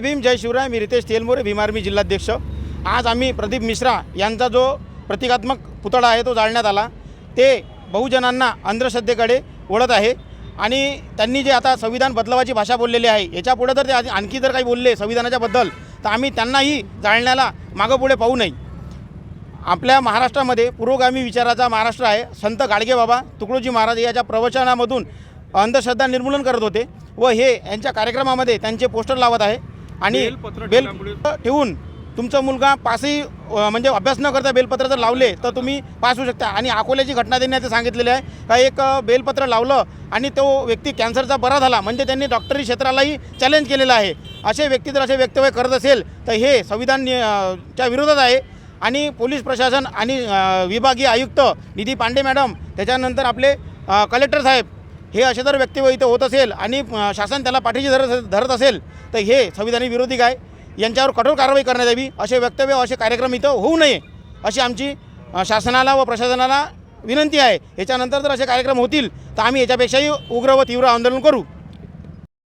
भीम जय शिवराय. मी Riteish तेलमोरे, Bhim army जिल्हाध्यक्ष. आज आम्ही प्रदीप मिश्रा यांचा जो प्रतिकात्मक पुतळा आहे तो जाळण्यात आला. ते बहुजनांना अंधश्रद्धेकडे वळत आहे आणि त्यांनी जे आता संविधान बदलवाची भाषा बोललेली आहे, याच्यापुढे जर ते आणखी जर काही बोलले संविधानाच्या बद्दल तर आम्ही त्यांनाही जाळण्याला मागंपुढे पाहू नये. आपल्या महाराष्ट्रामध्ये पुरोगामी विचाराचा महाराष्ट्र आहे. संत गाडगेबाबा तुकडोजी महाराज याच्या प्रवचनामधून अंधश्रद्धा निर्मूलन करत होते व हे यांच्या कार्यक्रमामध्ये त्यांचे पोस्टर लावत आहे आणि बेल ठेवून तुमचा मुलगा पासही म्हणजे अभ्यास न करता बेलपत्र जर लावले तर तुम्ही पास होऊ शकता. आणि अकोल्याची घटना त्यांनी ते सांगितलेले आहे का एक बेलपत्र लावलं आणि तो व्यक्ती कॅन्सरचा बरा झाला म्हणजे त्यांनी डॉक्टरी क्षेत्रालाही चॅलेंज केलेलं आहे. असे व्यक्ती जर असे वक्तव्य करत असेल तर हे संविधान च्या विरोधात आहे. आणि पोलीस प्रशासन आणि विभागीय आयुक्त निधी पांडे मॅडम त्याच्यानंतर आपले कलेक्टर साहेब हे असे जर वक्तव्य इथं होत असेल आणि शासन त्याला पाठीशी धरत असेल तर हे संविधानी विरोधी आहे. यांच्यावर कठोर कारवाई करण्यात यावी. असे वक्तव्य असे कार्यक्रम इथं होऊ नये अशी आमची शासनाला व प्रशासनाला विनंती आहे. याच्यानंतर जर असे कार्यक्रम होतील तर आम्ही याच्यापेक्षाही उग्र व तीव्र आंदोलन करू.